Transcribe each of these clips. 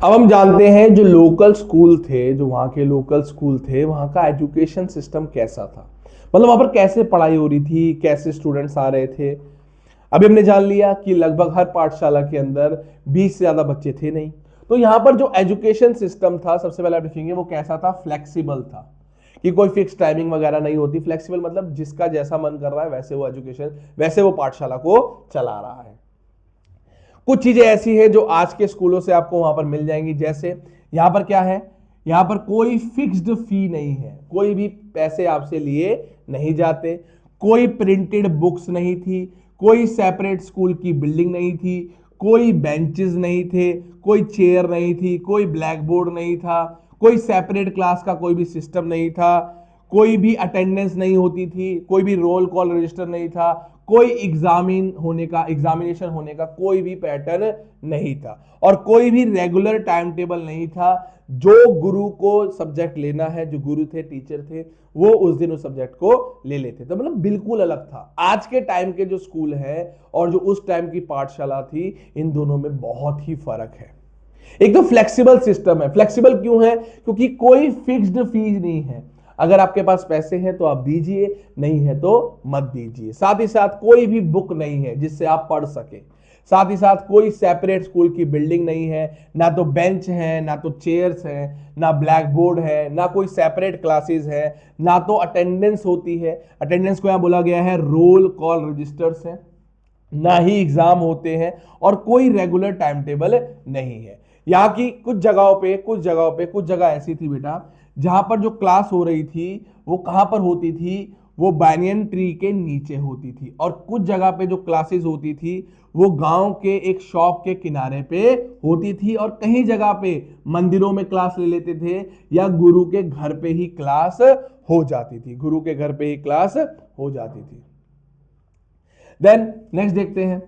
अब हम जानते हैं जो लोकल स्कूल थे, जो वहाँ के लोकल स्कूल थे, वहाँ का एजुकेशन सिस्टम कैसा था। मतलब वहाँ पर कैसे पढ़ाई हो रही थी, कैसे स्टूडेंट्स आ रहे थे। अभी हमने जान लिया कि लगभग हर पाठशाला के अंदर 20 से ज्यादा बच्चे थे नहीं। तो यहाँ पर जो एजुकेशन सिस्टम था, सबसे पहले आप देखेंगे वो कैसा था, फ्लेक्सिबल था। कि कोई फिक्स टाइमिंग वगैरह नहीं होती। फ्लेक्सिबल मतलब जिसका जैसा मन कर रहा है वैसे वो एजुकेशन, वैसे वो पाठशाला को चला रहा है। कुछ चीजें ऐसी है जो आज के स्कूलों से आपको वहां पर मिल जाएंगी। जैसे यहां पर क्या है, यहां पर कोई फिक्स्ड फी नहीं है, कोई भी पैसे आपसे लिए नहीं जाते, कोई प्रिंटेड बुक्स नहीं थी, कोई सेपरेट स्कूल की बिल्डिंग नहीं थी, कोई बेंचेस नहीं थे, कोई चेयर नहीं थी, कोई ब्लैक बोर्ड नहीं था, कोई सेपरेट क्लास का कोई भी सिस्टम नहीं था, कोई भी अटेंडेंस नहीं होती थी, कोई भी रोल कॉल रजिस्टर नहीं था, कोई एग्जामिनेशन होने का कोई भी पैटर्न नहीं था, और कोई भी रेगुलर टाइम टेबल नहीं था। जो गुरु को सब्जेक्ट लेना है, जो गुरु थे, टीचर थे, वो उस दिन उस सब्जेक्ट को ले लेते। तो मतलब बिल्कुल अलग था। आज के टाइम के जो स्कूल है और जो उस टाइम की पाठशाला थी, इन दोनों में बहुत ही फर्क है। एक तो फ्लेक्सिबल सिस्टम है। फ्लेक्सिबल क्यों है? क्योंकि कोई फिक्स्ड फीस नहीं है। अगर आपके पास पैसे हैं तो आप दीजिए, नहीं है तो मत दीजिए। साथ ही साथ कोई भी बुक नहीं है जिससे आप पढ़ सके। साथ ही साथ कोई सेपरेट स्कूल की बिल्डिंग नहीं है, ना तो बेंच है, ना तो चेयर्स है, ना ब्लैक बोर्ड है, ना कोई सेपरेट क्लासेस है, ना तो अटेंडेंस होती है। अटेंडेंस को यहां बोला गया है रोल कॉल रजिस्टर्स है, ना ही एग्जाम होते हैं, और कोई रेगुलर टाइम टेबल नहीं है। यहाँ की कुछ जगह ऐसी थी बेटा, जहां पर जो क्लास हो रही थी वो कहां पर होती थी, वो बैनियन ट्री के नीचे होती थी। और कुछ जगह पे जो क्लासेस होती थी वो गांव के एक शॉप के किनारे पे होती थी, और कहीं जगह पे मंदिरों में क्लास ले लेते थे, या गुरु के घर पे ही क्लास हो जाती थी, गुरु के घर पे ही क्लास हो जाती थी। देन नेक्स्ट देखते हैं,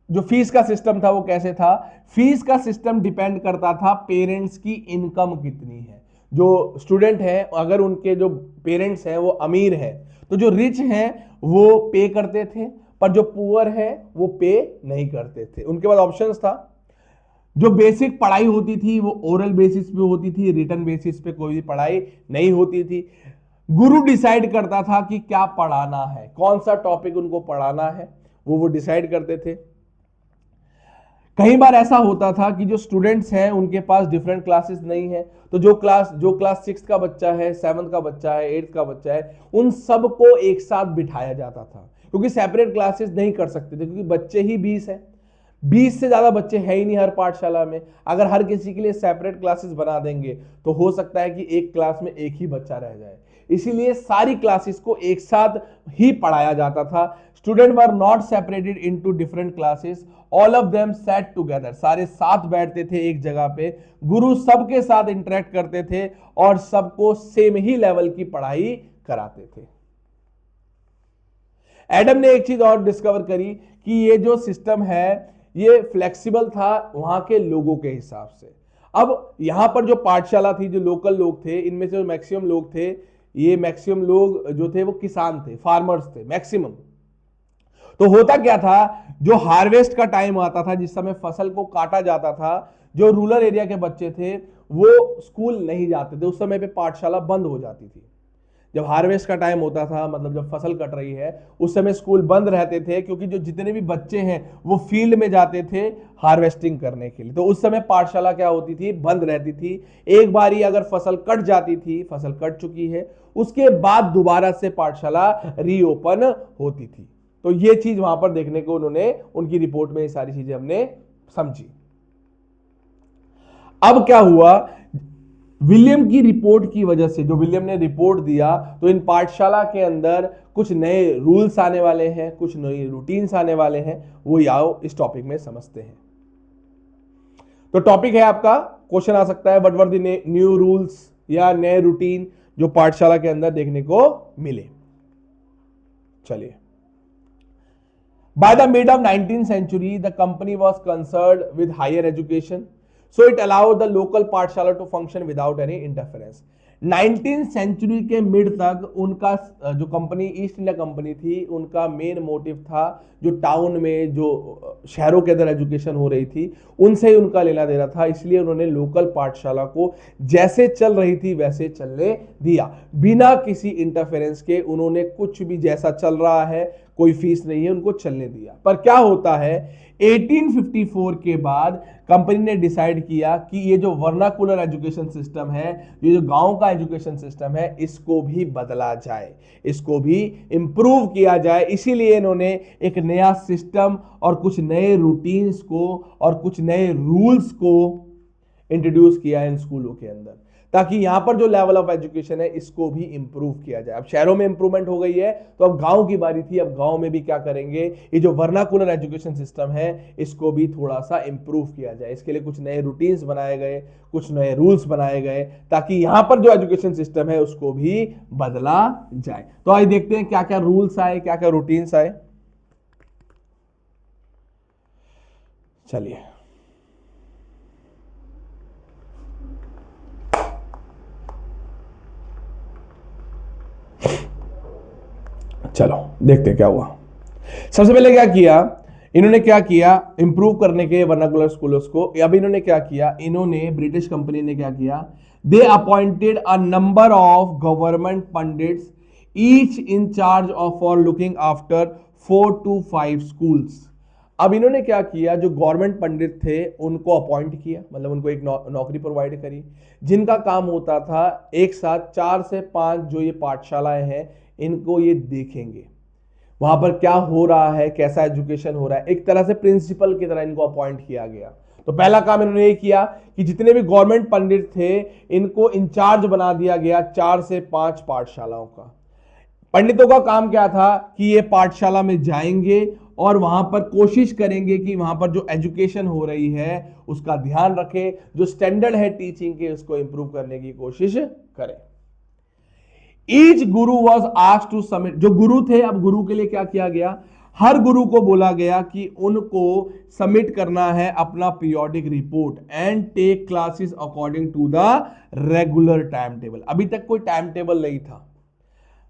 जो फीस का सिस्टम था वो कैसे था। फीस का सिस्टम डिपेंड करता था पेरेंट्स की इनकम कितनी है। जो स्टूडेंट है, अगर उनके जो पेरेंट्स हैं वो अमीर है, तो जो रिच हैं वो पे करते थे, पर जो पुअर है वो पे नहीं करते थे। उनके पास ऑप्शंस था। जो बेसिक पढ़ाई होती थी वो ओरल बेसिस पे होती थी, रिटर्न बेसिस पे कोई भी पढ़ाई नहीं होती थी। गुरु डिसाइड करता था कि क्या पढ़ाना है, कौन सा टॉपिक उनको पढ़ाना है, वो डिसाइड करते थे। कई बार ऐसा होता था कि जो स्टूडेंट्स हैं उनके पास डिफरेंट क्लासेस नहीं है, तो जो क्लास 6 का बच्चा है, 7 का बच्चा है, 8 का बच्चा है, उन सबको एक साथ बिठाया जाता था। क्योंकि सेपरेट क्लासेस नहीं कर सकते थे, क्योंकि बच्चे ही 20 हैं। 20 से ज्यादा बच्चे हैं ही नहीं हर पाठशाला में। अगर हर किसी के लिए सेपरेट क्लासेस बना देंगे तो हो सकता है कि एक क्लास में एक ही बच्चा रह जाए। इसीलिए सारी क्लासेस को एक साथ ही पढ़ाया जाता था। Student were not separated into different classes, all of them set together. सारे साथ बैठते थे एक जगह पे, गुरु सबके साथ इंटरेक्ट करते थे और सबको सेम ही लेवल की पढ़ाई कराते थे। एडम ने एक चीज और डिस्कवर करी कि ये जो सिस्टम है ये फ्लेक्सिबल था वहां के लोगों के हिसाब से। अब यहां पर जो पाठशाला थी, जो लोकल लोग थे, इनमें से जो मैक्सिमम लोग थे, ये मैक्सिमम लोग जो थे वो किसान थे, फार्मर्स थे मैक्सिमम। तो होता क्या था, जो हार्वेस्ट का टाइम आता था, जिस समय फसल को काटा जाता था, जो रूरल एरिया के बच्चे थे वो स्कूल नहीं जाते थे। उस समय पे पाठशाला बंद हो जाती थी। जब हार्वेस्ट का टाइम होता था, मतलब जब फसल कट रही है, उस समय स्कूल बंद रहते थे, क्योंकि जो जितने भी बच्चे हैं वो फील्ड में जाते थे हार्वेस्टिंग करने के लिए। तो उस समय पाठशाला क्या होती थी, बंद रहती थी। एक बार ही अगर फसल कट जाती थी, फसल कट चुकी है, उसके बाद दोबारा से पाठशाला रीओपन होती थी। तो ये चीज वहां पर देखने को उन्होंने, उनकी रिपोर्ट में ये सारी चीजें हमने समझी। अब क्या हुआ, विलियम की रिपोर्ट की वजह से, जो विलियम ने रिपोर्ट दिया, तो इन पाठशाला के अंदर कुछ नए रूल्स आने वाले हैं, कुछ नई रूटीन्स आने वाले हैं। वो आओ इस टॉपिक में समझते हैं। तो टॉपिक है आपका, क्वेश्चन आ सकता है, what were the new rules या नए रूटीन जो पाठशाला के अंदर देखने को मिले। चलिए, by the mid of 19th century the company was concerned with higher education, so it allowed the local pathshala to function without any interference. 19th century के मिड तक उनका जो कंपनी ईस्ट इंडिया कंपनी थी, उनका main motive था जो town में जो शहरों के अंदर एजुकेशन हो रही थी उनसे ही उनका लेना देना था। इसलिए उन्होंने लोकल पाठशाला को जैसे चल रही थी वैसे चलने दिया, बिना किसी इंटरफेरेंस के। उन्होंने कुछ भी जैसा चल रहा है, कोई फीस नहीं है, उनको चलने दिया। पर क्या होता है, 1854 के बाद कंपनी ने डिसाइड किया कि ये जो वर्नाकुलर एजुकेशन सिस्टम है, ये जो गांव का एजुकेशन सिस्टम है, इसको भी बदला जाए, इसको भी इंप्रूव किया जाए। इसीलिए इन्होंने एक नया सिस्टम और कुछ नए रूटीन्स को और कुछ नए रूल्स को इंट्रोड्यूस किया इन स्कूलों के अंदर, ताकि यहां पर जो लेवल ऑफ एजुकेशन है इसको भी इंप्रूव किया जाए। अब शहरों में इंप्रूवमेंट हो गई है, तो अब गांव की बारी थी। अब गांव में भी क्या करेंगे, ये जो वर्नाकुलर एजुकेशन सिस्टम है इसको भी थोड़ा सा इंप्रूव किया जाए। इसके लिए कुछ नए रूटीन्स बनाए गए, कुछ नए रूल्स बनाए गए, ताकि यहां पर जो एजुकेशन सिस्टम है उसको भी बदला जाए। तो आइए देखते हैं क्या क्या रूल्स आए, क्या क्या रूटीन्स आए। चलिए, चलो देखते हैं क्या हुआ। सबसे पहले क्या किया इन्होंने, क्या किया इंप्रूव करने के वर्नाकुलर स्कूल्स को। अब इन्होंने क्या किया, इन्होंने ब्रिटिश कंपनी ने क्या किया, they appointed a number of government pandits each in charge of for looking after 4 to 5 schools. अब इन्होंने क्या किया, जो गवर्नमेंट पंडित थे उनको अपॉइंट किया, मतलब उनको एक नौकरी प्रोवाइड करी, जिनका काम होता था एक साथ 4 से 5 जो ये पाठशालाएं हैं इनको ये देखेंगे, वहां पर क्या हो रहा है, कैसा एजुकेशन हो रहा है। एक तरह से प्रिंसिपल की तरह इनको अपॉइंट किया गया। तो पहला काम इन्होंने ये किया कि जितने भी गवर्नमेंट पंडित थे इनको इंचार्ज बना दिया गया 4 से 5 पाठशालाओं का। पंडितों का काम क्या था कि ये पाठशाला में जाएंगे और वहां पर कोशिश करेंगे कि वहां पर जो एजुकेशन हो रही है उसका ध्यान रखें, जो स्टैंडर्ड है टीचिंग के उसको इंप्रूव करने की कोशिश करें। Each Guru was asked to submit, जो गुरु थे, अब गुरु के लिए क्या किया गया, हर गुरु को बोला गया कि उनको सबमिट करना है अपना periodic report and take classes according to the regular time table. अभी तक कोई टाइम टेबल नहीं था,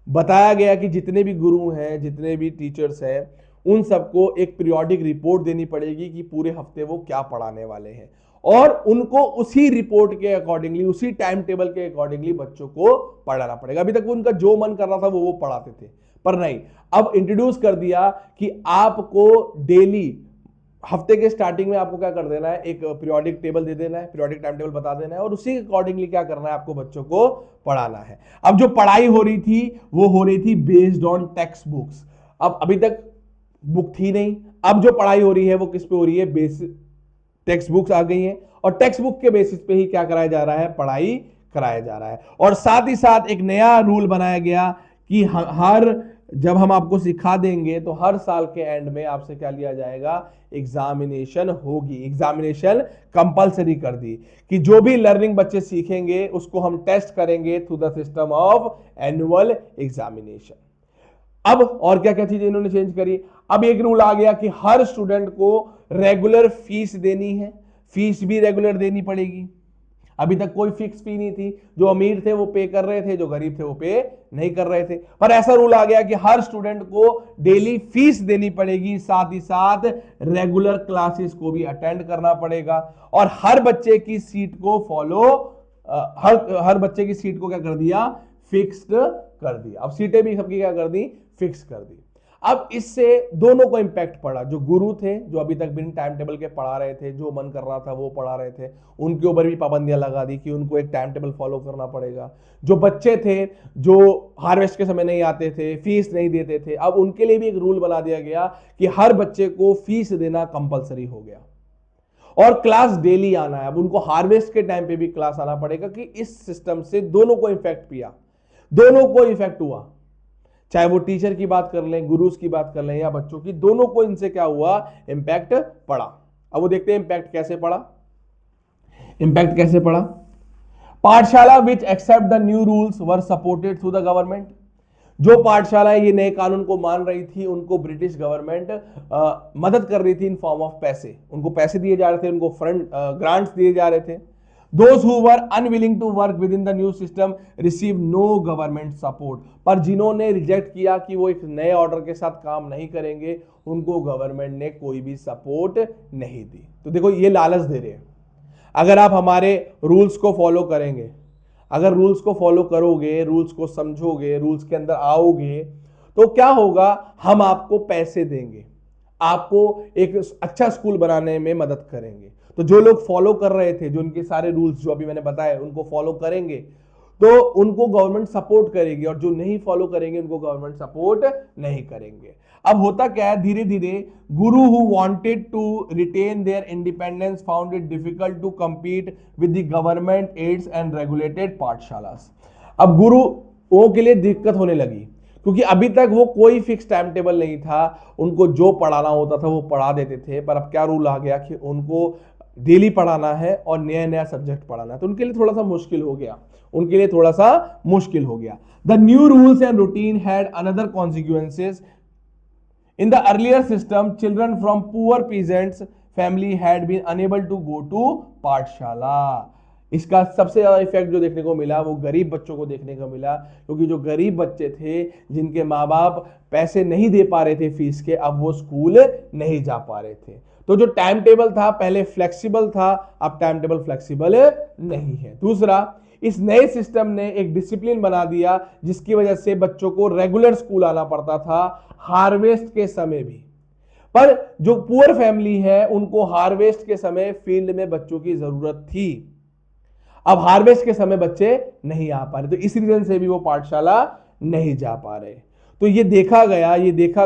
बताया गया कि जितने भी गुरु हैं, जितने भी टीचर्स हैं, उन सबको एक पीरियोडिक रिपोर्ट देनी पड़ेगी कि पूरे हफ्ते वो क्या पढ़ाने वाले हैं, और उनको उसी रिपोर्ट के अकॉर्डिंगली, उसी टाइम टेबल के अकॉर्डिंगली बच्चों को पढ़ाना पड़ेगा। अभी तक उनका जो मन कर रहा था वो पढ़ाते थे, पर नहीं, अब इंट्रोड्यूस कर दिया कि आपको डेली हफ्ते के स्टार्टिंग में आपको क्या कर देना है, एक पीरियोडिक टेबल दे देना है, पीरियोडिक टाइम टेबल बता देना है, और उसी के अकॉर्डिंगली क्या करना है, आपको बच्चों को पढ़ाना है। अब जो पढ़ाई हो रही थी वो हो रही थी बेस्ड ऑन टेक्स्ट बुक्स। अब अभी तक बुक थी नहीं, अब जो पढ़ाई हो रही है वो किस पे हो रही है, बेसिक टेक्स्ट बुक्स आ गई हैं, और टेक्स्ट बुक के बेसिस पे ही क्या कराया जा रहा है, पढ़ाई कराया जा रहा है। और साथ ही साथ एक नया रूल बनाया गया कि हर जब हम आपको सिखा देंगे तो हर साल के एंड में आपसे क्या लिया जाएगा, एग्जामिनेशन होगी। एग्जामिनेशन कंपलसरी कर दी कि जो भी लर्निंग बच्चे सीखेंगे उसको हम टेस्ट करेंगे through the system of annual examination. अब और क्या क्या चीजें इन्होंने चेंज करी, अब एक रूल आ गया कि हर स्टूडेंट को रेगुलर फीस देनी है, फीस भी रेगुलर देनी पड़ेगी। अभी तक कोई फिक्स फी नहीं थी, जो अमीर थे वो पे कर रहे थे, जो गरीब थे वो पे नहीं कर रहे थे। पर ऐसा रूल आ गया कि हर स्टूडेंट को डेली फीस देनी पड़ेगी, साथ ही साथ रेगुलर क्लासेस को भी अटेंड करना पड़ेगा, और हर बच्चे की सीट को हर बच्चे की सीट को क्या कर दिया, फिक्स्ड कर दिया। अब सीटें भी सबकी क्या कर दी, फिक्स कर दी। अब इससे दोनों को इंपैक्ट पड़ा, जो गुरु थे जो अभी तक बिन टाइम टेबल के पढ़ा रहे थे, जो मन कर रहा था वो पढ़ा रहे थे, उनके ऊपर भी पाबंदियां लगा दी कि उनको एक टाइम टेबल फॉलो करना पड़ेगा। जो बच्चे थे जो हार्वेस्ट के समय नहीं आते थे, फीस नहीं देते थे, अब उनके लिए भी एक रूल बना दिया गया कि हर बच्चे को फीस देना कंपलसरी हो गया, और क्लास डेली आना है। अब उनको हार्वेस्ट के टाइम पे भी क्लास आना पड़ेगा, कि इस सिस्टम से दोनों को इफेक्ट किया, दोनों को इफेक्ट हुआ, चाहे वो टीचर की बात कर लें, गुरुज की बात कर लें, या बच्चों की, दोनों को इनसे क्या हुआ, इंपैक्ट पड़ा। अब वो देखते हैं इंपैक्ट कैसे पड़ा। इंपैक्ट कैसे पड़ा, पाठशाला which accept the new rules were supported through the government. जो पाठशालाएं ये नए कानून को मान रही थी उनको ब्रिटिश गवर्नमेंट मदद कर रही थी इन फॉर्म ऑफ पैसे, उनको पैसे दिए जा रहे थे, उनको फंड ग्रांट्स दिए जा रहे थे। Those who were unwilling to work within the new system receive no government support. पर जिन्होंने रिजेक्ट किया कि वो एक नए ऑर्डर के साथ काम नहीं करेंगे, उनको गवर्नमेंट ने कोई भी सपोर्ट नहीं दी। तो देखो ये लालच दे रहे हैं, अगर आप हमारे रूल्स को फॉलो करेंगे, अगर रूल्स को फॉलो करोगे, रूल्स को समझोगे, रूल्स के अंदर आओगे, तो क्या होगा, हम आपको पैसे देंगे, आपको एक अच्छा स्कूल बनाने में मदद करेंगे। तो जो लोग फॉलो कर रहे थे, जो उनके सारे रूल्स जो अभी मैंने बताए उनको फॉलो करेंगे, तो उनको गवर्नमेंट सपोर्ट करेगी, और जो नहीं फॉलो करेंगे उनको गवर्नमेंट सपोर्ट नहीं करेंगे। अब होता क्या है, धीरे धीरे guru who wanted to retain their independence found it difficult to compete with the government aids and regulated पाठशालास। अब गुरुओं के लिए दिक्कत होने लगी, क्योंकि अभी तक वो कोई फिक्स टाइम टेबल नहीं था, उनको जो पढ़ाना होता था वो पढ़ा देते थे। पर अब क्या रूल आ गया कि उनको डेली पढ़ाना है और नया नया सब्जेक्ट पढ़ाना है, तो उनके लिए थोड़ा सा मुश्किल हो गया, उनके लिए थोड़ा सा मुश्किल हो गया। The new rules and routine had another consequences. In the earlier system, children from poor peasants family had been unable to go to पाठशाला। इसका सबसे ज्यादा इफेक्ट जो देखने को मिला वो गरीब बच्चों को देखने को मिला, क्योंकि जो गरीब बच्चे थे, जिनके माँ बाप पैसे नहीं दे पा रहे थे फीस के, अब वो स्कूल नहीं जा पा रहे थे। तो जो टाइम टेबल था पहले फ्लेक्सिबल था, अब टाइम टेबल फ्लेक्सिबल नहीं है। दूसरा, इस नए सिस्टम ने एक डिसिप्लिन बना दिया, जिसकी वजह से बच्चों को रेगुलर स्कूल आना पड़ता था, हार्वेस्ट के समय भी। पर जो पुअर फैमिली है उनको हार्वेस्ट के समय फील्ड में बच्चों की जरूरत थी, अब हार्वेस्ट के समय बच्चे नहीं आ पा रहे, तो इस रीजन से भी वो पाठशाला नहीं जा पा रहे। तो ये देखा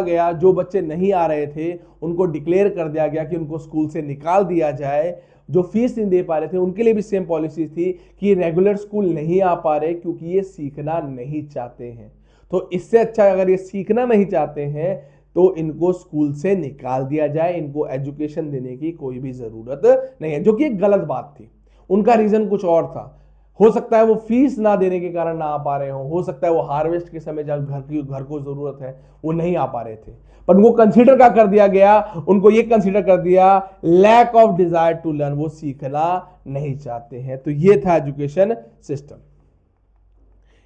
गया जो बच्चे नहीं आ रहे थे उनको डिक्लेयर कर दिया गया कि उनको स्कूल से निकाल दिया जाए। जो फीस नहीं दे पा रहे थे उनके लिए भी सेम पॉलिसी थी कि ये रेगुलर स्कूल नहीं आ पा रहे क्योंकि ये सीखना नहीं चाहते हैं। तो इससे अच्छा अगर ये सीखना नहीं चाहते हैं तो इनको स्कूल से निकाल दिया जाए, इनको एजुकेशन देने की कोई भी जरूरत नहीं है, जो कि एक गलत बात थी। उनका रीजन कुछ और था, हो सकता है वो फीस ना देने के कारण ना आ पा रहे हो सकता है वो हार्वेस्ट के समय जब घर को जरूरत है वो नहीं आ पा रहे थे। पर उनको कंसीडर क्या कर दिया गया, उनको ये कंसीडर कर दिया lack of desire to learn, वो सीखना नहीं चाहते हैं। तो ये था एजुकेशन सिस्टम,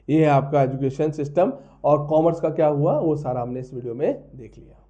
ये है आपका एजुकेशन सिस्टम। और कॉमर्स का क्या हुआ वो सारा हमने इस वीडियो में देख लिया।